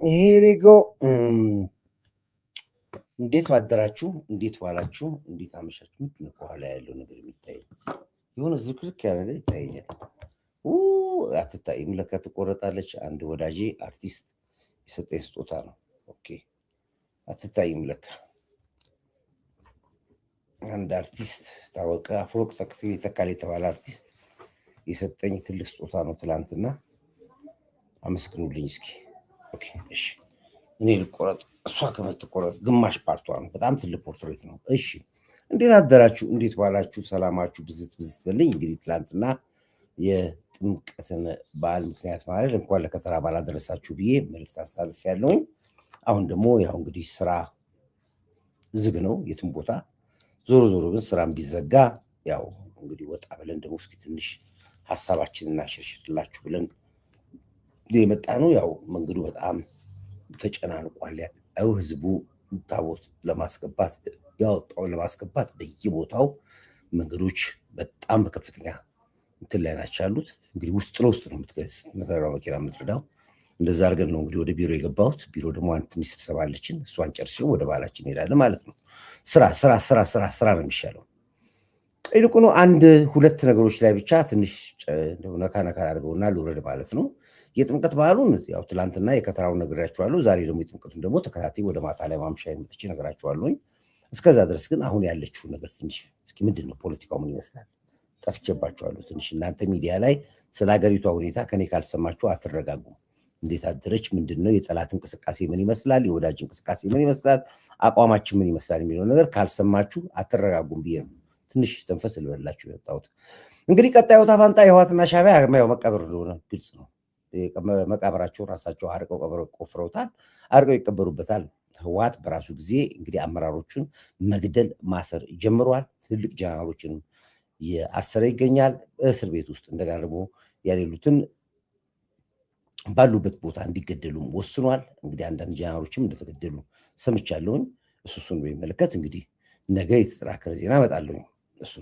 Here we go. እንዴት ዋደራችሁ? እንዴት ዋላችሁ? እንዴት አመሻችሁ? ምንድነው ከኋላ ያለው ነገር የሚታይ? የሆነ ዝርክርክ ያለ ነገር ይታየኛል። አትታይም? ለካ ትቆረጣለች። አንድ ወዳጄ አርቲስት የሰጠኝ ስጦታ ነው። ኦኬ፣ አትታይም? ለካ አንድ አርቲስት ታወቀ አፈወርቅ ተካል የተባለ አርቲስት የሰጠኝ ትልቅ ስጦታ ነው ትላንትና። አመስግኑልኝ እስኪ። ኦኬ፣ እሺ፣ እኔ ልቆረጥ፣ እሷ ከምትቆረጥ ግማሽ ፓርቷ ነው። በጣም ትልቅ ፖርትሬት ነው። እሺ፣ እንዴት አደራችሁ? እንዴት ዋላችሁ? ሰላማችሁ ብዝት ብዝት በልኝ። እንግዲህ ትላንትና የጥምቀትን በዓል ምክንያት ማለት እንኳን ለከተራ በዓል አደረሳችሁ ብዬ መልዕክት አስተላልፌያለሁኝ። አሁን ደግሞ ያው እንግዲህ ስራ ዝግ ነው የትም ቦታ። ዞሮ ዞሮ ግን ስራም ቢዘጋ ያው እንግዲህ ወጣ ብለን ደግሞ እስኪ ትንሽ ሀሳባችንን እናሸርሽርላችሁ ብለን የመጣ ነው። ያው መንገዱ በጣም ተጨናንቋል። ያው ህዝቡ ታቦት ለማስገባት ያወጣውን ለማስገባት በየቦታው መንገዶች በጣም በከፍተኛ እንትን ላይ ናቸው ያሉት። እንግዲህ ውስጥ ለውስጥ ነው የምትመራው መኪና የምትረዳው። እንደዛ አድርገን ነው እንግዲህ ወደ ቢሮ የገባሁት። ቢሮ ደግሞ አንድ ትንሽ ስብሰባ አለችን። እሷን ጨርሰን ወደ ባህላችን እንሄዳለን ማለት ነው። ስራ ስራ ስራ ስራ ስራ ነው የሚሻለው። ይልቁኑ አንድ ሁለት ነገሮች ላይ ብቻ ትንሽ ነካ ነካ አድርገውና ልውረድ ማለት ነው። የጥምቀት በዓሉን ያው ትላንትና የከተራውን ነግራችኋለሁ። ዛሬ ደግሞ የጥምቀቱን ደግሞ ተከታታይ ወደ ማታ ላይ ማምሻ የምትች ነግራችኋለሁኝ። እስከዛ ድረስ ግን አሁን ያለችው ነገር ትንሽ እስኪ ምንድን ነው ፖለቲካው ምን ይመስላል? ጠፍቼባችኋለሁ ትንሽ። እናንተ ሚዲያ ላይ ስለ ሀገሪቷ ሁኔታ ከኔ ካልሰማችሁ አትረጋጉም። እንዴት አደረች? ምንድን ነው የጠላት እንቅስቃሴ ምን ይመስላል? የወዳጅ እንቅስቃሴ ምን ይመስላል? አቋማችን ምን ይመስላል የሚለው ነገር ካልሰማችሁ አትረጋጉም ብዬ ነው ትንሽ ተንፈስ ልበላችሁ የወጣሁት። እንግዲህ ቀጣዩ ዕጣ ፈንታ የህወሓትና ሻዕቢያ ያው መቃብር እንደሆነ ግልጽ ነው። መቃብራቸውን ራሳቸው አርቀው ቆፍረውታል፣ አርቀው ይቀበሩበታል። ህወሓት በራሱ ጊዜ እንግዲህ አመራሮቹን መግደል ማሰር ጀምሯል። ትልቅ ጀነራሎችን የአሰረ ይገኛል እስር ቤት ውስጥ። እንደገና ደግሞ ያሌሉትን ባሉበት ቦታ እንዲገደሉም ወስኗል። እንግዲህ አንዳንድ ጀነራሎችም እንደተገደሉ ሰምቻለሁኝ። እሱን በሚመለከት እንግዲህ ነገ የተጠናከረ ዜና እመጣለሁኝ። እሱ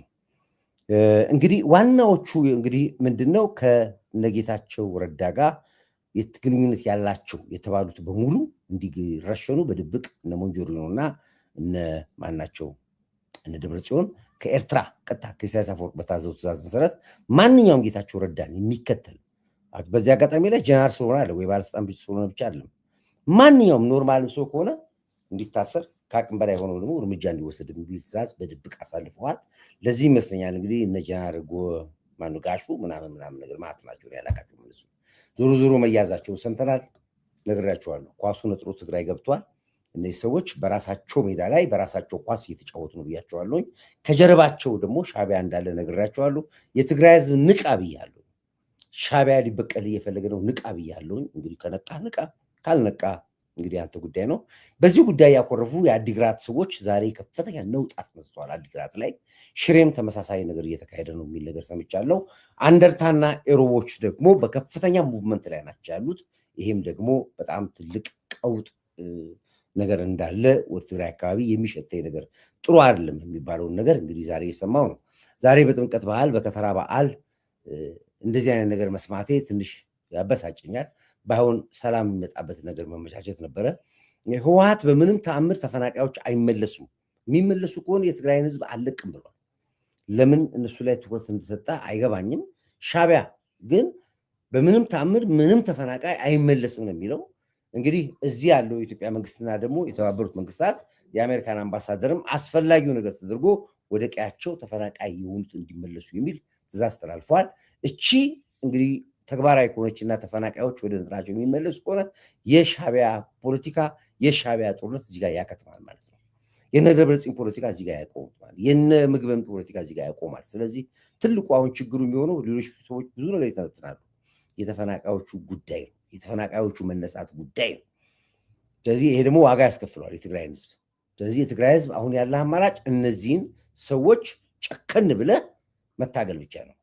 እንግዲህ ዋናዎቹ እንግዲህ ምንድነው ከነጌታቸው ረዳ ጋር ግንኙነት ያላቸው የተባሉት በሙሉ እንዲረሸኑ በድብቅ እነ ሞንጆሪኖና እነ ማናቸው እነ ደብረጽዮን ከኤርትራ ቀጥታ ከኢሳያስ አፈወርቅ በታዘው ትእዛዝ መሰረት ማንኛውም ጌታቸው ረዳን የሚከተል በዚህ አጋጣሚ ላይ ጀነራል ስለሆነ አለ ወይ ባለስልጣን ብቻ ስለሆነ ብቻ አይደለም፣ ማንኛውም ኖርማልም ሰው ከሆነ እንዲታሰር ከአቅም በላይ ሆነው ደግሞ እርምጃ እንዲወሰድ የሚል ትእዛዝ በድብቅ አሳልፈዋል። ለዚህ ይመስለኛል እንግዲህ እነ ጀነራል ጋሹ ምናምን ነገር ማለት ናቸው ያላቃቸው መልሱ። ዞሮ ዞሮ መያዛቸውን ሰምተናል፣ ነግራቸዋለሁ። ኳሱ ነጥሮ ትግራይ ገብቷል። እነዚህ ሰዎች በራሳቸው ሜዳ ላይ በራሳቸው ኳስ እየተጫወቱ ነው ብያቸዋለሁኝ። ከጀርባቸው ደግሞ ሻዕቢያ እንዳለ ነግራቸዋለሁ። የትግራይ ህዝብ ንቃ ብያለሁ። ሻዕቢያ ሊበቀል እየፈለገ ነው፣ ንቃ ብያለሁኝ። እንግዲህ ከነቃ ንቃ፣ ካልነቃ እንግዲህ አንተ ጉዳይ ነው። በዚህ ጉዳይ ያኮረፉ የአዲግራት ሰዎች ዛሬ ከፍተኛ ነውጥ አስነስተዋል። አዲግራት ላይ ሽሬም ተመሳሳይ ነገር እየተካሄደ ነው የሚል ነገር ሰምቻለሁ። አንደርታና ኤሮቦች ደግሞ በከፍተኛ ሙቭመንት ላይ ናቸው ያሉት። ይሄም ደግሞ በጣም ትልቅ ቀውጥ ነገር እንዳለ ወደ ትግራይ አካባቢ የሚሸተኝ ነገር ጥሩ አይደለም የሚባለውን ነገር እንግዲህ ዛሬ የሰማው ነው። ዛሬ በጥምቀት በዓል በከተራ በዓል እንደዚህ አይነት ነገር መስማቴ ትንሽ ያበሳጭኛል። ባይሆን ሰላም የሚመጣበት ነገር መመቻቸት ነበረ። ህወሓት በምንም ተአምር ተፈናቃዮች አይመለሱም፣ የሚመለሱ ከሆነ የትግራይን ህዝብ አልለቅም ብሏል። ለምን እነሱ ላይ ትኩረት እንደሰጠ አይገባኝም። ሻዕቢያ ግን በምንም ተአምር ምንም ተፈናቃይ አይመለስም ነው የሚለው። እንግዲህ እዚህ ያለው የኢትዮጵያ መንግስትና ደግሞ የተባበሩት መንግስታት የአሜሪካን አምባሳደርም አስፈላጊው ነገር ተደርጎ ወደ ቀያቸው ተፈናቃይ የሆኑት እንዲመለሱ የሚል ትእዛዝ ተላልፏል። እቺ እንግዲህ ተግባራዊ ከሆነችና ተፈናቃዮች ወደ እንትናቸው የሚመለሱ ከሆነ የሻዕቢያ ፖለቲካ የሻዕቢያ ጦርነት እዚህ ጋር ያከትማል ማለት ነው። የነ ደብረጽዮን ፖለቲካ እዚህ ጋር ያቆማል። የነ ምግበም ፖለቲካ እዚህ ጋር ያቆማል። ስለዚህ ትልቁ አሁን ችግሩ የሚሆነው ሌሎች ሰዎች ብዙ ነገር ይተነትናሉ። የተፈናቃዮቹ ጉዳይ ነው። የተፈናቃዮቹ መነሳት ጉዳይ ነው። ስለዚህ ይሄ ደግሞ ዋጋ ያስከፍለዋል የትግራይን ህዝብ። ስለዚህ የትግራይ ህዝብ አሁን ያለ አማራጭ እነዚህን ሰዎች ጨከን ብለህ መታገል ብቻ ነው።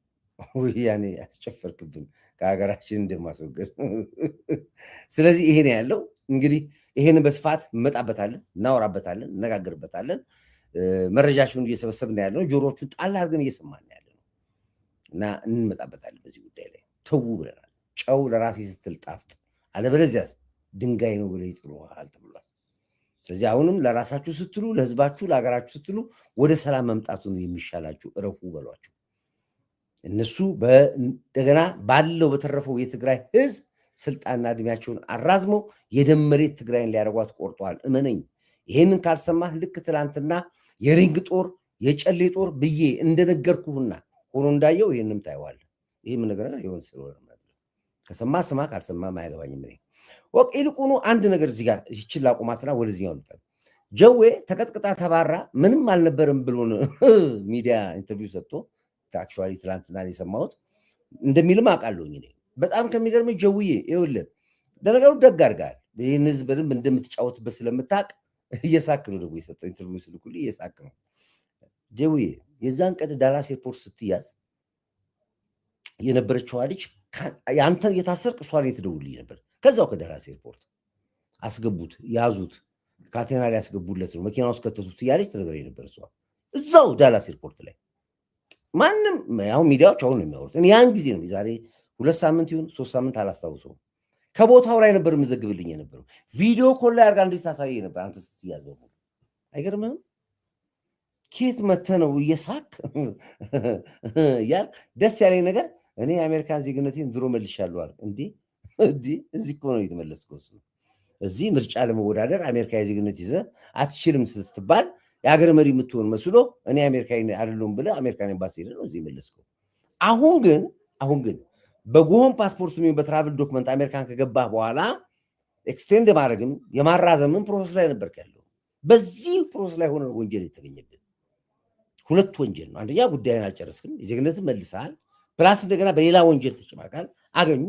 ያኔ ያስጨፈርክብን ከሀገራችን እንደማስወገድ። ስለዚህ ይሄ ነው ያለው። እንግዲህ ይሄንን በስፋት እንመጣበታለን፣ እናወራበታለን፣ እነጋገርበታለን። መረጃችሁን እየሰበሰብን ያለ ነው። ጆሮዎቹን ጣል አድርገን እየሰማን ያለ ነው እና እንመጣበታለን በዚህ ጉዳይ ላይ። ተዉ ብለናል። ጨው ለራሴ ስትል ጣፍጥ፣ አለበለዚያስ ድንጋይ ነው ብለህ ይጥሉሃል ተብሏል። ስለዚህ አሁንም ለራሳችሁ ስትሉ፣ ለህዝባችሁ፣ ለሀገራችሁ ስትሉ ወደ ሰላም መምጣቱ ነው የሚሻላችሁ። እረፉ በሏቸው። እነሱ እንደገና ባለው በተረፈው የትግራይ ህዝብ ስልጣንና እድሜያቸውን አራዝመው የደም መሬት ትግራይን ሊያደርጓት ቆርጠዋል። እመነኝ። ይሄንን ካልሰማህ ልክ ትላንትና የሪንግ ጦር የጨሌ ጦር ብዬ እንደነገርኩህና ሆኖ እንዳየው ይህንም ታየዋለህ። ይህ ምን ነገር ይሆን ስለሆነ ከሰማ ስማ፣ ካልሰማ አያገባኝም። ይልቁኑ አንድ ነገር እዚህ ጋር ይችል ላቁማትና ወደዚህኛው ልጠ ጀዌ ተቀጥቅጣ ተባራ ምንም አልነበረም ብሎ ሚዲያ ኢንተርቪው ሰጥቶ አክቹዋሊ ትላንትና የሰማሁት እንደሚልም አውቃለሁኝ። እኔ በጣም ከሚገርመኝ ጀውዬ ይኸውልህ፣ ለነገሩ ደግ አድርገሃል። ይህን ህዝብ በደንብ እንደምትጫወትበት ስለምታውቅ እየሳክ ነው ደግሞ የሰጠው ኢንተርቪው ስልኩልህ እየሳክ ነው። ጀውዬ የዛን ቀን ዳላስ ኤርፖርት ስትያዝ የነበረችዋ ልጅ የአንተን የታሰርቅ እሷን የተደውልኝ ነበር። ከዛው ከዳላስ ኤርፖርት አስገቡት፣ ያዙት፣ ካቴና ላይ ያስገቡለት ነው፣ መኪና ውስጥ ከተቱት እያለች ተነገረኝ ነበር። እሷ እዛው ዳላስ ኤርፖርት ላይ ማንም አሁን ሚዲያዎች አሁን ነው የሚያወሩት። ያን ጊዜ ነው የዛሬ 2 ሳምንት ይሁን 3 ሳምንት አላስታውሰውም። ከቦታው ላይ ነበር የምዘግብልኝ የነበረው። ቪዲዮ ኮል ላይ አድርጋ እንዴት ታሳየ ነበር አንተ ስትያዝ በሙሉ። አይገርምህም? ኬት መተህ ነው እየሳክ ያል ደስ ያለኝ ነገር እኔ የአሜሪካን ዜግነቴን ድሮ መልሻለሁ አለ። እንዲህ እዚህ እኮ ነው የተመለስከው። እዚህ ምርጫ ለመወዳደር አሜሪካ ዜግነት ይዘህ አትችልም ስትባል የሀገር መሪ የምትሆን መስሎ እኔ አሜሪካዊ አይደለሁም ብለህ አሜሪካን ኤምባሲ ሄደህ ነው እዚህ የመለስከው። አሁን ግን በጎሆን ፓስፖርት ወይም በትራቭል ዶክመንት አሜሪካን ከገባህ በኋላ ኤክስቴንድ ማድረግም የማራዘምን ፕሮሰስ ላይ ነበርክ ያለው። በዚህ ፕሮሰስ ላይ ሆነ ወንጀል የተገኘብን። 2 ወንጀል ነው። አንደኛ ጉዳይን አልጨረስክም፣ የዜግነትን መልሰሃል። ፕላስ እንደገና በሌላ ወንጀል ተጨማቃል። አገኙ፣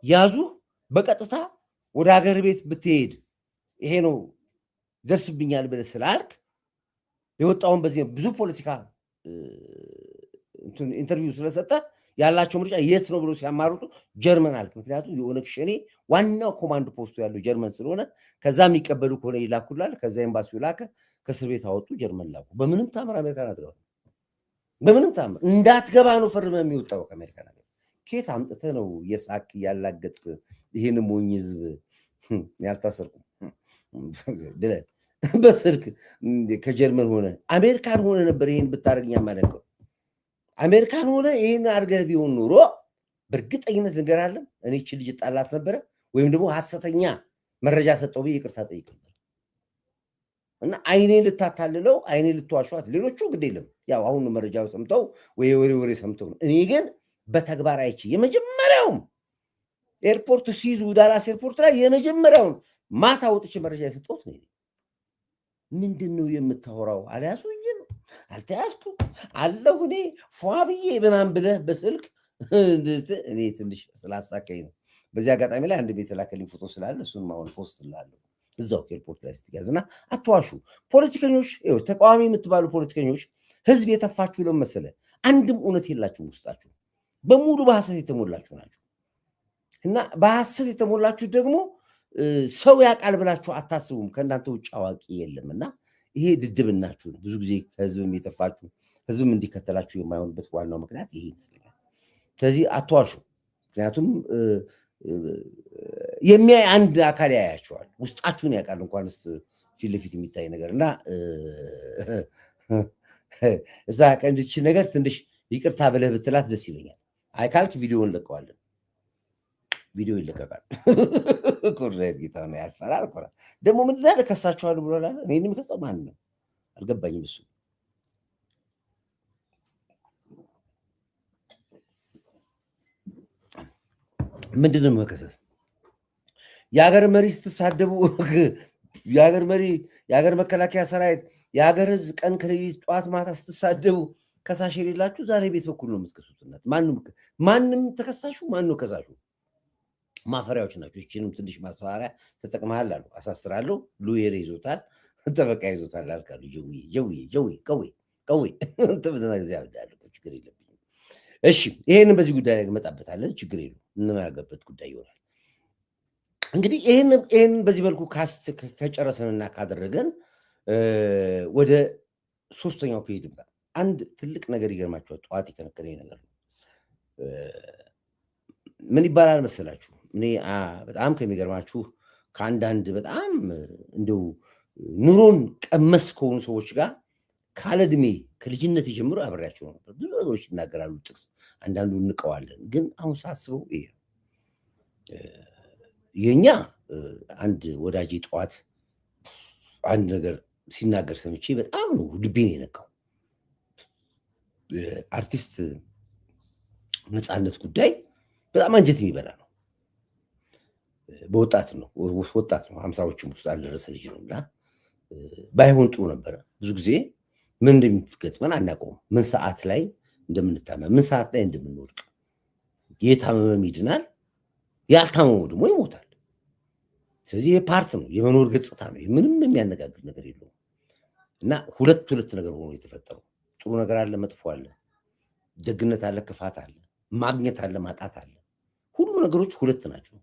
ያዙ። በቀጥታ ወደ ሀገር ቤት ብትሄድ ይሄ ነው ደርስብኛል ብለህ ስላልክ የወጣውን በዚህ ብዙ ፖለቲካ ኢንተርቪው ስለሰጠ ያላቸው ምርጫ የት ነው ብሎ ሲያማሩጡ ጀርመን አልክ። ምክንያቱም የኦነግ ሸኔ ዋናው ኮማንድ ፖስቱ ያለው ጀርመን ስለሆነ ከዛ የሚቀበሉ ከሆነ ይላኩላል። ከዛ ኤምባሲው ላከ፣ ከእስር ቤት አወጡ፣ ጀርመን ላኩ። በምንም ታምር አሜሪካን አትገባ፣ በምንም ታምር እንዳትገባ ነው ፈርመህ የሚወጣው ከአሜሪካን ሀገር። ኬት አምጥተህ ነው የሳክ ያላገጥ ይህን ሞኝ ህዝብ ያልታሰርኩም ብለህ በስልክ ከጀርመን ሆነ አሜሪካን ሆነ ነበር ይህን ብታደርግ እኛ ማለቀው። አሜሪካን ሆነ ይህን አድርገህ ቢሆን ኖሮ በእርግጠኝነት ነገር አለ እኔ እቺ ልጅ ጣላት ነበረ፣ ወይም ደግሞ ሐሰተኛ መረጃ ሰጠው ብዬ ይቅርታ ጠይቅ ነበር። እና አይኔን ልታታልለው አይኔን ልትዋሸዋት ሌሎቹ ግድ የለም ያው አሁን መረጃው ሰምተው ወይ ወሬ ሰምተው ነው። እኔ ግን በተግባር አይቼ የመጀመሪያውም ኤርፖርት ሲይዙ ዳላስ ኤርፖርት ላይ የመጀመሪያውን ማታ ወጥቼ መረጃ የሰጠሁት ነው። ምንድን ነው የምታወራው? አልያዙኝም፣ አልተያዝኩም አለሁ እኔ ፏ ብዬ ምናምን ብለህ በስልክ እኔ ትንሽ ስላሳከኝ ነው። በዚህ አጋጣሚ ላይ አንድ ቤት ላከልኝ ፎቶ ስላለ እሱን አሁን ፖስት ላለሁ እዛው ኤርፖርት ላይ ስትያዝና አትዋሹ። ፖለቲከኞች ተቃዋሚ የምትባሉ ፖለቲከኞች ህዝብ የተፋችሁ ለመሰለ አንድም እውነት የላችሁም። ውስጣችሁ በሙሉ በሐሰት የተሞላችሁ ናችሁ። እና በሐሰት የተሞላችሁ ደግሞ ሰው ያውቃል ብላችሁ አታስቡም። ከእናንተ ውጭ አዋቂ የለም። እና ይሄ ድድብናችሁ ነው። ብዙ ጊዜ ከህዝብም የጠፋችሁ ህዝብም እንዲከተላችሁ የማይሆንበት ዋናው ምክንያት ይሄ ይመስለኛል። ስለዚህ አትዋሹ። ምክንያቱም የሚያይ አንድ አካል ያያቸዋል፣ ውስጣችሁን ያውቃል። እንኳንስ ፊት ለፊት የሚታይ ነገር እና እዛ ቀንድች ነገር ትንሽ ይቅርታ ብለህ ብትላት ደስ ይለኛል። አይ ካልክ ቪዲዮውን እንለቀዋለን። ቪዲዮ ይለቀቃል። ኮርሬት ጌታ ነው ያልፈራል። ኮራ ደግሞ ምን ላይ ከሳችኋል ብሎላል። እኔ የሚከሰው ማን ነው አልገባኝም። እሱ ምንድነው መከሰስ? የሀገር መሪ ስትሳደቡ የሀገር መሪ፣ የሀገር መከላከያ ሰራዊት፣ የሀገር ህዝብ ቀን ከሌሊት ጠዋት ማታ ስትሳደቡ ከሳሽ የሌላችሁ ዛሬ ቤት በኩል ነው የምትከሱትነት። ማንም ተከሳሹ ማን ነው ከሳሹ? ማፈሪያዎች ናቸው። ይችንም ትንሽ ማስፈራሪያ ተጠቅመሃል አሉ። አሳስራለሁ፣ ሉዌር ይዞታል፣ ጠበቃ ይዞታል አልካሉ። ቀዌ ተበተና ጊዜ ያብዳል። ችግር የለብኝም። እሺ ይሄንን በዚህ ጉዳይ ላይ እንመጣበታለን። ችግር የለም፣ እንመራገበት ጉዳይ ይሆናል። እንግዲህ ይሄንን በዚህ መልኩ ከጨረስንና ካደረገን ወደ ሶስተኛው ፔጅ ምጣ። አንድ ትልቅ ነገር ይገርማቸዋል። ጠዋት የከነከረኝ ነገር ነው። ምን ይባላል መሰላችሁ? እኔ በጣም ከሚገርማችሁ ከአንዳንድ በጣም እንደው ኑሮን ቀመስ ከሆኑ ሰዎች ጋር ካለ እድሜ ከልጅነት ጀምሮ አብሬያቸው ነበር። ብዙ ነገሮች ይናገራሉ፣ ጥቅስ አንዳንዱ እንቀዋለን። ግን አሁን ሳስበው ይሄ የኛ አንድ ወዳጄ ጠዋት አንድ ነገር ሲናገር ሰምቼ በጣም ነው ልቤን የነካው። አርቲስት ነፃነት ጉዳይ በጣም አንጀት የሚበላ ነው። በወጣት ነው 50ዎችም ውስጥ አልደረሰ ልጅ ነው እና ባይሆን ጥሩ ነበረ። ብዙ ጊዜ ምን እንደሚገጥመን አናውቀውም። ምን ሰዓት ላይ እንደምንታመም፣ ምን ሰዓት ላይ እንደምንወድቅ። የታመመም ይድናል፣ ያልታመመው ደግሞ ይሞታል። ስለዚህ የፓርት ነው፣ የመኖር ገጽታ ነው። ምንም የሚያነጋግር ነገር የለውም እና ሁለት ነገር ሆኖ የተፈጠረው ጥሩ ነገር አለ፣ መጥፎ አለ፣ ደግነት አለ፣ ክፋት አለ፣ ማግኘት አለ፣ ማጣት አለ። ሁሉ ነገሮች ሁለት ናቸው።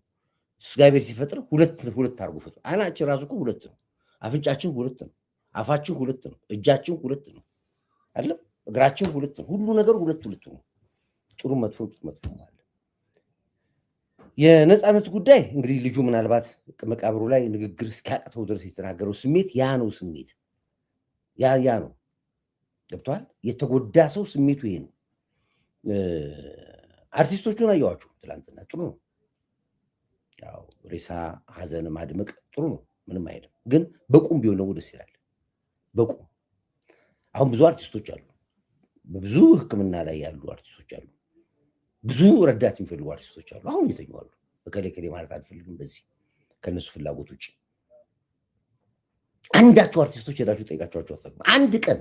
እግዚአብሔር ሲፈጥር ሁለት አድርጎ ፈጥሮ። አይናችን ራሱ እኮ ሁለት ነው። አፍንጫችን ሁለት ነው። አፋችን ሁለት ነው። እጃችን ሁለት ነው አለ፣ እግራችን ሁለት ነው። ሁሉ ነገር ሁለት ነው። ጥሩ መጥፎ አለ። የነፃነት ጉዳይ እንግዲህ ልጁ ምናልባት መቃብሩ ላይ ንግግር እስኪያቅተው ድረስ የተናገረው ስሜት ያ ነው። ስሜት ያ ነው። ገብቷል። የተጎዳ ሰው ስሜቱ ይሄ ነው። አርቲስቶቹን አየዋችሁ ትላንትና። ጥሩ ነው። ያው ሬሳ ሀዘን ማድመቅ ጥሩ ነው፣ ምንም አይልም። ግን በቁም ቢሆን ደግሞ ደስ ይላል። በቁም አሁን ብዙ አርቲስቶች አሉ፣ በብዙ ሕክምና ላይ ያሉ አርቲስቶች አሉ፣ ብዙ ረዳት የሚፈልጉ አርቲስቶች አሉ። አሁን የተኙ አሉ። በከሌ ማለት አልፈልግም። በዚህ ከነሱ ፍላጎት ውጭ አንዳቸው አርቲስቶች ሄዳችሁ ጠይቃችኋቸው አታውቁም? አንድ ቀን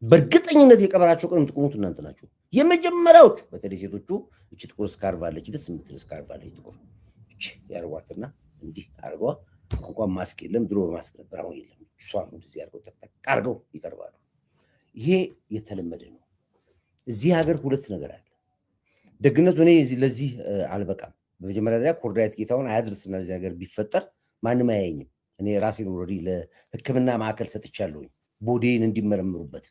በእርግጠኝነት የቀበራቸው ቀን የምትቆሙት እናንተ ናችሁ የመጀመሪያዎቹ። በተለይ ሴቶቹ እቺ ጥቁር ስካርቭ አለች፣ ደስ የምትል ስካርቭ አለች፣ ጥቁር እቺ ያርጓትና እንዲህ አርጓ። እንኳን ማስክ የለም፣ ድሮ በማስክ ነበር፣ አሁን የለም። እሷን እንደዚህ አርገው ጠቅጠቅ አርገው ይቀርባሉ። ይሄ የተለመደ ነው። እዚህ ሀገር ሁለት ነገር አለ። ደግነቱ እኔ ለዚህ አልበቃም። በመጀመሪያ ደረጃ ኮርዳይት ጌታውን አያድርስና ለዚህ ሀገር ቢፈጠር ማንም አያየኝም። እኔ ራሴን ኦልሬዲ ለሕክምና ማዕከል ሰጥቻለሁኝ፣ ቦዴን እንዲመረምሩበት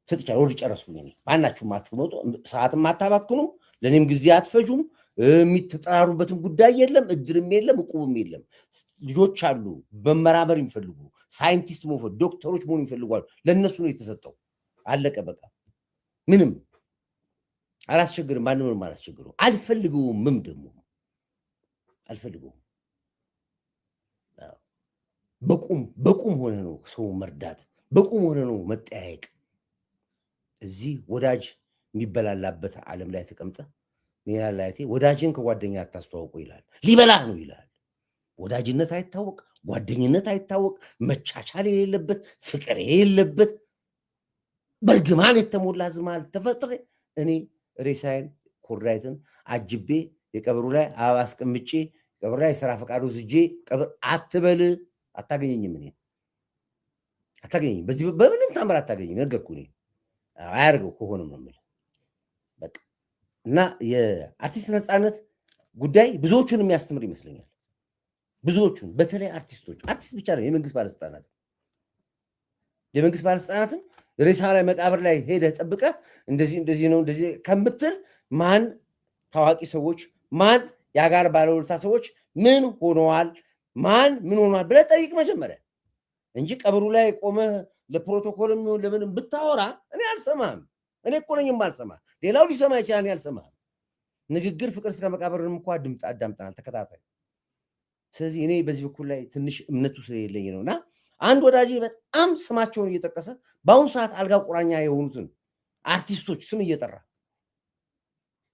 ሰጥቻለሁ። ኦልሬዲ ጨረስኩኝ። እኔ ማናችሁም አትመጡ፣ ሰዓትም አታባክኑ፣ ለእኔም ጊዜ አትፈጁም። የሚተጠራሩበትም ጉዳይ የለም፣ እድርም የለም፣ እቁብም የለም። ልጆች አሉ በመራመር የሚፈልጉ ሳይንቲስት መሆን ዶክተሮች መሆን ይፈልጓሉ። ለእነሱ ነው የተሰጠው። አለቀ በቃ። ምንም አላስቸግርም፣ ማንንም አላስቸግረው። አልፈልገውምም፣ ደግሞ አልፈልገውም። በቁም ሆነ ነው ሰው መርዳት፣ በቁም ሆነ ነው መጠያየቅ። እዚህ ወዳጅ የሚበላላበት ዓለም ላይ ተቀምጠ ሚላላቴ ወዳጅን ከጓደኛ አታስተዋውቁ ይላል። ሊበላህ ነው ይላል። ወዳጅነት አይታወቅ፣ ጓደኝነት አይታወቅ፣ መቻቻል የሌለበት፣ ፍቅር የሌለበት፣ በእርግማን የተሞላ ዝማል ተፈጥሬ እኔ ሬሳይን ኮርዳይትን አጅቤ የቀብሩ ላይ አበባ አስቀምጬ ቀብሩ ላይ ስራ ፈቃዱ ዝጄ ቀብር አትበል። አታገኘኝም፣ እኔ አታገኘኝም። በዚህ በምንም ታምር አታገኘኝም። ነገርኩህ። እኔ አያርገው ከሆነም ነው የምልህ በቃ። እና የአርቲስት ነፃነት ጉዳይ ብዙዎቹን የሚያስተምር ይመስለኛል። ብዙዎቹን በተለይ አርቲስቶች፣ አርቲስት ብቻ ነው የመንግስት ባለስልጣናት የመንግስት ባለስልጣናትን ሬሳ ላይ መቃብር ላይ ሄደህ ጠብቀህ እንደዚህ ነው እንደዚህ ከምትል ማን ታዋቂ ሰዎች ማን የሀገር ባለውለታ ሰዎች ምን ሆነዋል ማን ምን ሆነዋል ብለህ ጠይቅ መጀመሪያ እንጂ ቀብሩ ላይ ቆመህ ለፕሮቶኮልም ይሁን ለምንም ብታወራ እኔ አልሰማህም። እኔ እኮ ነኝ የማልሰማህ። ሌላው ሊሰማ ይችላል፣ እኔ አልሰማህም። ንግግር ፍቅር እስከ መቃብርንም እኮ አዳምጠናል ተከታታይ። ስለዚህ እኔ በዚህ በኩል ላይ ትንሽ እምነቱ ስለሌለኝ ነውና አንድ ወዳጄ በጣም ስማቸውን እየጠቀሰ በአሁኑ ሰዓት አልጋ ቁራኛ የሆኑትን አርቲስቶች ስም እየጠራ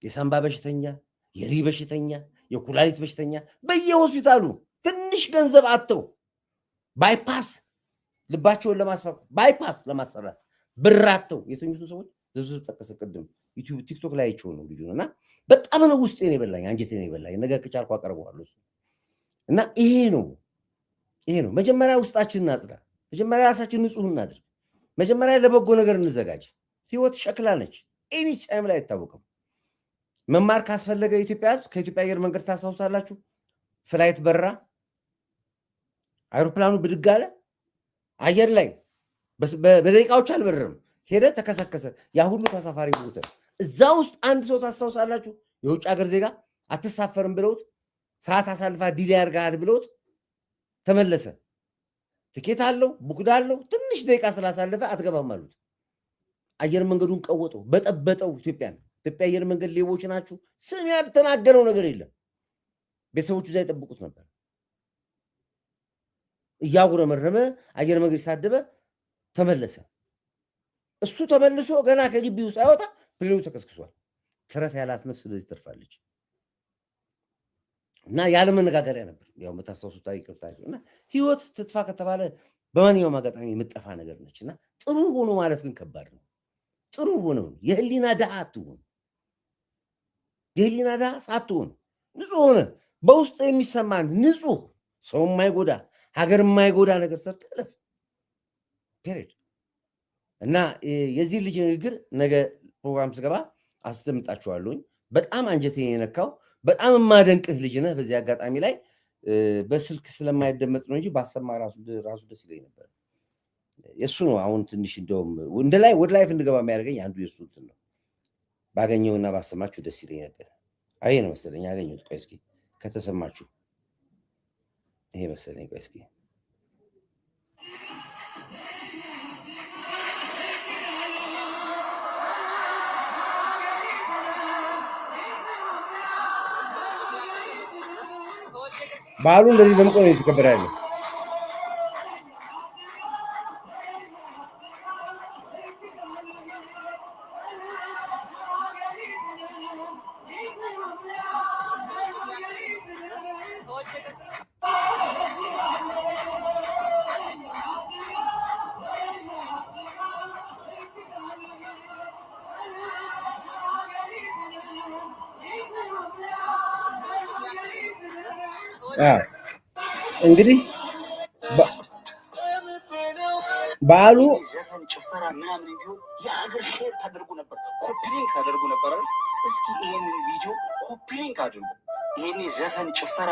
የሳምባ በሽተኛ፣ የሪ በሽተኛ፣ የኩላሊት በሽተኛ በየሆስፒታሉ ትንሽ ገንዘብ አጥተው ባይፓስ ልባቸውን ለማስፋት ባይፓስ ለማሰራት ብር አጥተው የተኙትን ሰዎች ዝርዝር ጠቀሰ። ቅድም ዩቲዩብ ቲክቶክ ላይ አይቼው ነው ልጁን እና በጣም ነው ውስጤን የበላኝ አንጀቴን የበላኝ። ነገ ከቻልኩ አቀርበዋለሁ እና ይሄ ነው መጀመሪያ ውስጣችንን እናጽዳ። መጀመሪያ ራሳችን ንጹህ እናድርግ። መጀመሪያ ለበጎ ነገር እንዘጋጅ። ህይወት ሸክላ ነች። ኤኒ ታይም ላይ አይታወቅም። መማር ካስፈለገ ኢትዮጵያ ህዝብ ከኢትዮጵያ አየር መንገድ ታስታውሳላችሁ። ፍላይት በራ፣ አይሮፕላኑ ብድግ አለ፣ አየር ላይ በደቂቃዎች አልበረረም፣ ሄደ፣ ተከሰከሰ። ያ ሁሉ ተሳፋሪ ሞተ። እዛ ውስጥ አንድ ሰው ታስታውሳላችሁ? የውጭ ሀገር ዜጋ አትሳፈርም ብለውት ሰዓት አሳልፋ ዲሌ ያርጋል ብለውት ተመለሰ። ትኬት አለው ቡክዳ አለው፣ ትንሽ ደቂቃ ስላሳለፈ አትገባም አሉት። አየር መንገዱን ቀወጠው፣ በጠበጠው። ኢትዮጵያ አየር መንገድ ሌቦች ናችሁ። ስም ያልተናገረው ነገር የለም። ቤተሰቦቹ እዛ ይጠብቁት ነበር። እያጉረመረመ አየር መንገድ ሳደበ ተመለሰ። እሱ ተመልሶ ገና ከግቢው ሳይወጣ ፕሌኑ ተከስክሷል። ትረፍ ያላት ነፍስ ስለዚህ ትርፋለች። እና ያለ መነጋገሪያ ነበር። ያው መታሰሱት ይቅርታ እና ህይወት ትጥፋ ከተባለ በማንኛውም አጋጣሚ የምጠፋ ነገር ነች። እና ጥሩ ሆኖ ማለፍ ግን ከባድ ነው። ጥሩ ሆኖ የህሊና ድሃ አትሁን። የህሊና ድሃ ሳትሆን ንጹህ ሆነ በውስጥ የሚሰማን ንጹህ ሰው የማይጎዳ ሀገር የማይጎዳ ነገር ሰርተህ እለፍ። ፔሬድ እና የዚህ ልጅ ንግግር ነገ ፕሮግራም ስገባ አስደምጣችኋለሁኝ። በጣም አንጀቴን የነካው በጣም የማደንቅህ ልጅ ነህ። በዚህ አጋጣሚ ላይ በስልክ ስለማይደመጥ ነው እንጂ ባሰማ ራሱ ደስ ይለኝ ነበር። የእሱ ነው አሁን ትንሽ እንደውም ወደ ላይፍ እንድገባ የሚያደርገኝ አንዱ የእሱ እንትን ነው። ባገኘውና ባሰማችሁ ደስ ይለኝ ነበር። አይ ነው መሰለኝ ያገኘሁት። ቆይ እስኪ ከተሰማችሁ ይሄ መሰለኝ። ቆይ እስኪ በዓሉ እንደዚህ ደምቆ ነው የተከበረ ያለው። እንግዲህ በዓሉ ዘፈን ጭፈራ ምናምን ቢሆን የሀገር ሼር ታደርጉ ነበር፣ ኮፒሊንክ ታደርጉ ነበር። እስኪ ይሄንን ቪዲዮ ኮፒሊንክ አድርጉ። ይሄኔ ዘፈን ጭፈራ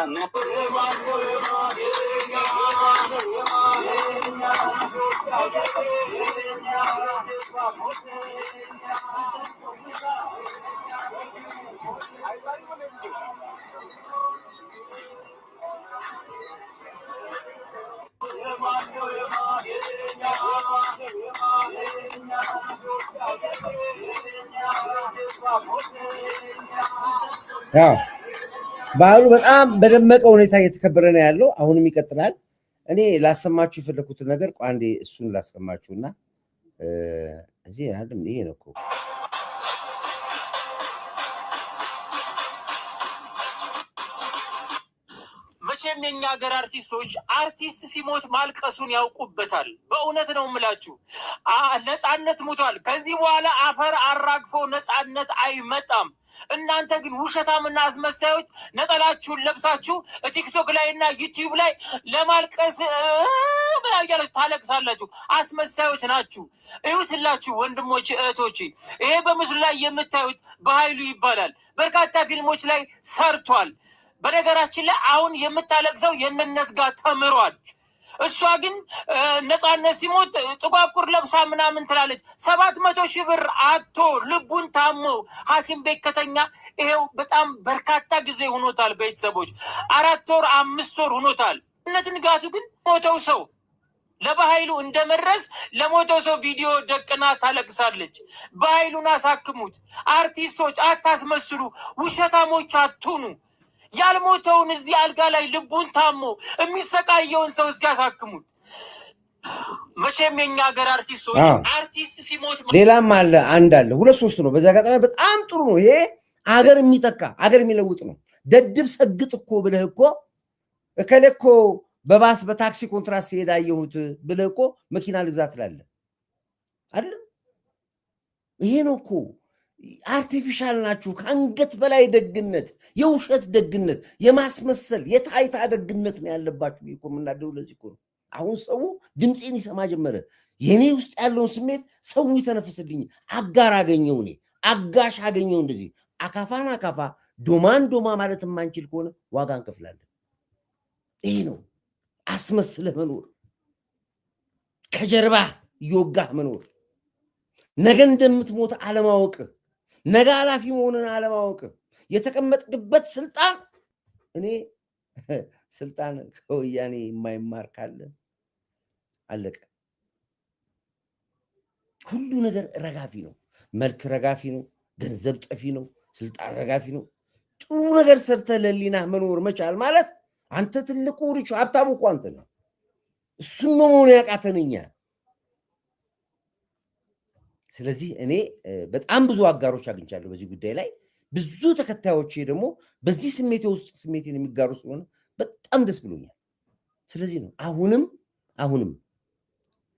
በዓሉ በጣም በደመቀ ሁኔታ እየተከበረ ነው ያለው። አሁንም ይቀጥላል። እኔ ላሰማችሁ የፈለኩትን ነገር አንዴ እሱን ላሰማችሁና እዚህ አይደለም ይሄ ነው እኮ መቼም የኛ ሀገር አርቲስቶች አርቲስት ሲሞት ማልቀሱን ያውቁበታል። በእውነት ነው የምላችሁ። ነፃነት ሙቷል። ከዚህ በኋላ አፈር አራግፎ ነፃነት አይመጣም። እናንተ ግን ውሸታምና አስመሳዮች ነጠላችሁን ለብሳችሁ ቲክቶክ ላይ እና ዩቲዩብ ላይ ለማልቀስ ብላ እያላችሁ ታለቅሳላችሁ። አስመሳዮች ናችሁ። እዩትላችሁ ወንድሞች እህቶች፣ ይሄ በምስሉ ላይ የምታዩት በኃይሉ ይባላል። በርካታ ፊልሞች ላይ ሰርቷል። በነገራችን ላይ አሁን የምታለቅሰው የነነት ጋር ተምሯል። እሷ ግን ነፃነት ሲሞት ጥቋቁር ለብሳ ምናምን ትላለች። 700,000 ብር አቶ ልቡን ታሞ ሐኪም ቤት ከተኛ ይሄው በጣም በርካታ ጊዜ ሆኖታል። ቤተሰቦች 4 ወር 5 ወር ሆኖታል። እነት ንጋቱ ግን ሞተው ሰው ለበኃይሉ እንደመረስ ለሞተው ሰው ቪዲዮ ደቅና ታለቅሳለች። በኃይሉን አሳክሙት። አርቲስቶች አታስመስሉ፣ ውሸታሞች አትሁኑ። ያልሞተውን እዚህ አልጋ ላይ ልቡን ታሞ የሚሰቃየውን ሰው እስኪያሳክሙት። መቼም የኛ ሀገር አርቲስቶች አርቲስት ሲሞት ሌላም አለ፣ አንድ አለ፣ 2-3 ነው። በዛ ጋር በጣም ጥሩ ነው። ይሄ አገር የሚተካ አገር የሚለውጥ ነው። ደድብ ሰግጥ እኮ ብለህ እኮ እከሌ እኮ በባስ በታክሲ ኮንትራት ሲሄድ አየሁት ብለህ እኮ መኪና ልግዛ ትላለህ አይደል? ይሄ ነው እኮ አርቲፊሻል ናችሁ። ከአንገት በላይ ደግነት፣ የውሸት ደግነት፣ የማስመሰል የታይታ ደግነት ነው ያለባችሁ እኮ የምናደው። ለዚህ እኮ ነው አሁን ሰው ድምፄን ይሰማ ጀመረ። የኔ ውስጥ ያለውን ስሜት ሰው ይተነፍስልኝ። አጋር አገኘው፣ እኔ አጋሽ አገኘው። እንደዚህ አካፋን አካፋ ዶማን ዶማ ማለት የማንችል ከሆነ ዋጋ እንከፍላለን። ይሄ ነው አስመስለህ መኖር፣ ከጀርባ እየወጋህ መኖር፣ ነገ እንደምትሞት አለማወቅ፣ ነገ ኃላፊ መሆንን አለማወቅ፣ የተቀመጥክበት ስልጣን። እኔ ስልጣን ከወያኔ የማይማር ካለ አለቀ። ሁሉ ነገር ረጋፊ ነው። መልክ ረጋፊ ነው። ገንዘብ ጠፊ ነው። ስልጣን ረጋፊ ነው። ጥሩ ነገር ሰርተህ ለሊና መኖር መቻል ማለት አንተ ትልቁ ሪቹ ሀብታሙ እኮ አንተ ነው። እሱን ነው መሆን ያቃተን እኛ። ስለዚህ እኔ በጣም ብዙ አጋሮች አግኝቻለሁ በዚህ ጉዳይ ላይ። ብዙ ተከታዮች ደግሞ በዚህ ስሜቴ ውስጥ ስሜቴን የሚጋሩ ስለሆነ በጣም ደስ ብሎኛል። ስለዚህ ነው አሁንም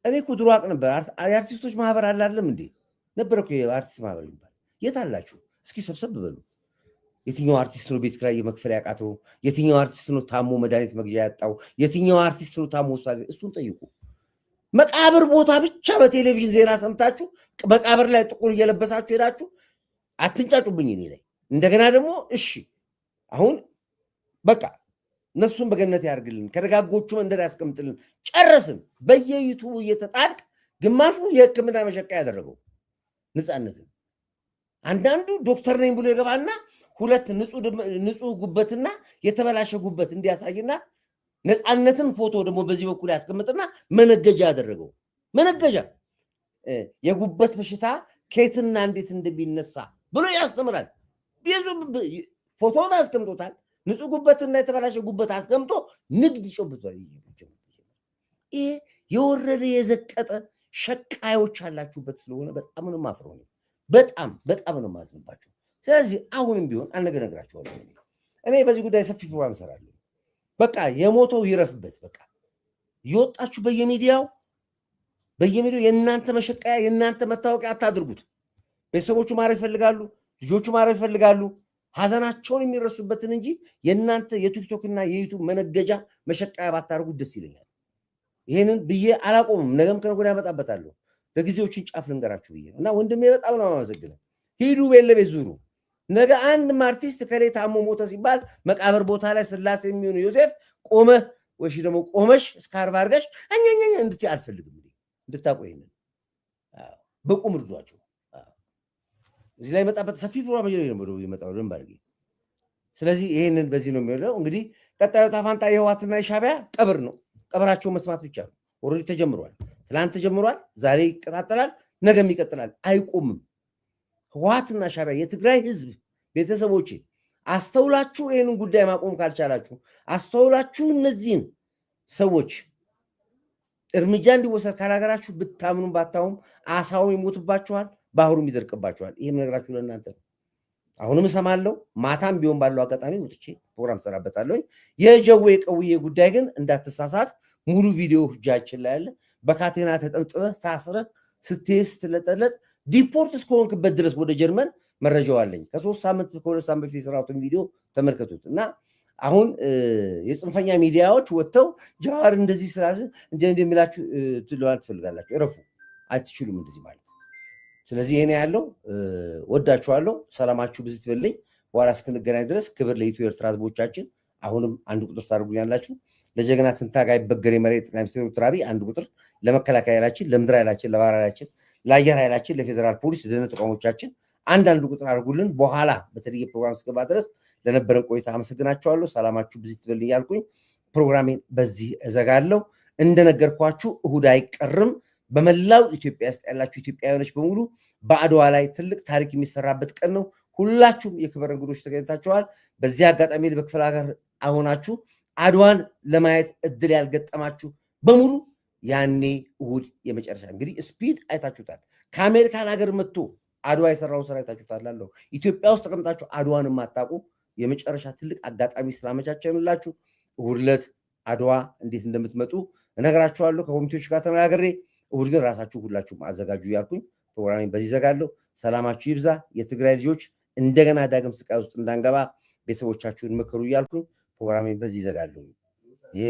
እኔ እኮ ድሮ አውቅ ነበር። የአርቲስቶች ማህበር አላለም እንዴ? ነበር እኮ የአርቲስት ማህበር ይባል። የት አላችሁ? እስኪ ሰብሰብ በሉ። የትኛው አርቲስት ነው ቤት ኪራይ መክፈል ያቃተው? የትኛው አርቲስት ነው ታሞ መድኃኒት መግዣ ያጣው? የትኛው አርቲስት ነው ታሞ ሆስፒታል? እሱን ጠይቁ። መቃብር ቦታ ብቻ በቴሌቪዥን ዜና ሰምታችሁ መቃብር ላይ ጥቁር እየለበሳችሁ ሄዳችሁ አትንጫጩብኝ እኔ ላይ። እንደገና ደግሞ እሺ አሁን በቃ ነፍሱን በገነት ያርግልን፣ ከደጋጎቹ መንደር ያስቀምጥልን። ጨረስን። በየዩቱቡ እየተጣድቅ ግማሹ የሕክምና መሸቃ ያደረገው ነፃነትን። አንዳንዱ ዶክተር ነኝ ብሎ የገባና 2 ንጹህ ጉበትና የተበላሸ ጉበት እንዲያሳይና ነፃነትን ፎቶ ደግሞ በዚህ በኩል ያስቀምጥና መነገጃ ያደረገው። መነገጃ የጉበት በሽታ ከየትና እንዴት እንደሚነሳ ብሎ ያስተምራል። ፎቶውን አስቀምጦታል። ንጹህ ጉበትና የተበላሸ ጉበት አስቀምጦ ንግድ ይጮብቷል። ይሄ የወረደ የዘቀጠ ሸቃዮች አላችሁበት ስለሆነ በጣም ነው ማፍረው ነው። በጣም ነው ማዝንባችሁ። ስለዚህ አሁንም ቢሆን አልነገራችኋለሁ። እኔ በዚህ ጉዳይ ሰፊ ፕሮግራም እሰራለሁ። በቃ የሞተው ይረፍበት። በቃ እየወጣችሁ በየሚዲያው የእናንተ መሸቃያ የእናንተ መታወቂያ አታድርጉት። ቤተሰቦቹ ማረፍ ይፈልጋሉ፣ ልጆቹ ማረፍ ይፈልጋሉ። ሀዘናቸውን የሚረሱበትን እንጂ የእናንተ የቲክቶክና የዩቱብ መነገጃ መሸቃያ ባታደርጉት ደስ ይለኛል። ይህንን ብዬ አላቆምም። ነገም ከነገ ወዲያ ያመጣበታለሁ። ለጊዜዎችን ጫፍ ልንገራችሁ ብዬ ነው። እና ወንድሜ በጣም ነው የማመሰግነው። ሂዱ ቤት ለቤት ዙሩ። ነገ አንድም አርቲስት ከሌ ታሞ ሞተ ሲባል መቃብር ቦታ ላይ ስላሴ የሚሆኑ ዮሴፍ ቆመህ ወይ ደግሞ ቆመሽ እስካርባ አድርገሽ አኛኛ እንድትይ አልፈልግም። እንድታውቁ ይሄንን በቁም እርዷቸው። እዚህ ላይ መጣበት ሰፊ ፕሮግራም ነው የሚመጣው ደንብ አድርጌ። ስለዚህ ይሄንን በዚህ ነው የሚለው። እንግዲህ ቀጣዩ ታፋንታ የህዋትና የሻቢያ ቀብር ነው። ቀብራቸው መስማት ብቻ ነው። ኦልሬዲ ተጀምሯል። ትላንት ተጀምሯል። ዛሬ ይቀጣጠላል። ነገም ይቀጥላል። አይቆምም። ህዋትና ሻቢያ የትግራይ ህዝብ ቤተሰቦች አስተውላችሁ ይህንን ጉዳይ ማቆም ካልቻላችሁ፣ አስተውላችሁ እነዚህን ሰዎች እርምጃ እንዲወሰድ ካላገራችሁ ብታምኑም ባታውም አሳውም ይሞትባችኋል፣ ባህሩም ይደርቅባችኋል። ይህም ነገራችሁ ለእናንተ ነው። አሁንም እሰማለሁ። ማታም ቢሆን ባለው አጋጣሚ ወጥቼ ፕሮግራም ሰራበታለሁ። የጀዌ ቀውዬ ጉዳይ ግን እንዳትሳሳት፣ ሙሉ ቪዲዮ እጃችን ላይ ያለ በካቴና ተጠምጥበህ ታስረህ ስትሄድ ስትለጠለጥ ዲፖርት እስከሆንክበት ድረስ ወደ ጀርመን መረጃው አለኝ። ከ2 ሳምንት በፊት የሰራሁትን ቪዲዮ ተመልከቱት። እና አሁን የጽንፈኛ ሚዲያዎች ወጥተው ጃዋር እንደዚህ ስላለ እንደሚላችሁ ትለዋል ትፈልጋላችሁ። እረፉ፣ አትችሉም እንደዚህ ማለት። ስለዚህ ይሄን ያለው ወዳችኋለሁ። ሰላማችሁ ብዙ ይበልኝ። በኋላ እስክንገናኝ ድረስ ክብር ለኢትዮ ኤርትራ ህዝቦቻችን። አሁንም አንድ ቁጥር ታደርጉኛላችሁ። ለጀግና ትንታጋይ በገሬ መሬት ጠቅላይ ሚኒስትር ዶክተር አብይ አንድ ቁጥር ለመከላከያ ኃይላችን፣ ለምድር ኃይላችን፣ ለባህር ኃይላችን፣ ለአየር ኃይላችን፣ ለፌዴራል ፖሊስ፣ ለደህንነት ተቋሞቻችን አንዳንድ ቁጥር አድርጉልን። በኋላ በተለየ ፕሮግራም እስከባ ድረስ ለነበረን ቆይታ አመሰግናቸዋለሁ። ሰላማችሁ ብዙ ትበል እያልኩኝ ፕሮግራሜን በዚህ እዘጋለሁ። እንደነገርኳችሁ እሁድ አይቀርም። በመላው ኢትዮጵያ ውስጥ ያላችሁ ኢትዮጵያውያኖች በሙሉ በአድዋ ላይ ትልቅ ታሪክ የሚሰራበት ቀን ነው። ሁላችሁም የክብር እንግዶች ተገኝታችኋል። በዚህ አጋጣሚ በክፍለ ሀገር አሁናችሁ አድዋን ለማየት እድል ያልገጠማችሁ በሙሉ ያኔ እሁድ የመጨረሻ እንግዲህ ስፒድ አይታችሁታል። ከአሜሪካን ሀገር መጥቶ አድዋ የሰራውን ስራ አይታችሁታል። ላለው ኢትዮጵያ ውስጥ ተቀምጣችሁ አድዋን የማታውቁ የመጨረሻ ትልቅ አጋጣሚ ስላመቻቸንላችሁ እሁድ ዕለት አድዋ እንዴት እንደምትመጡ እነግራችኋለሁ። ከኮሚቴዎች ጋር ተነጋግሬ እሁድ ግን ራሳችሁ ሁላችሁም አዘጋጁ ያልኩኝ ፕሮግራሜን በዚህ ዘጋለሁ። ሰላማችሁ ይብዛ። የትግራይ ልጆች እንደገና ዳግም ስቃይ ውስጥ እንዳንገባ ቤተሰቦቻችሁን ምክሩ እያልኩኝ ፕሮግራሜን በዚህ ዘጋለሁ። ይሄ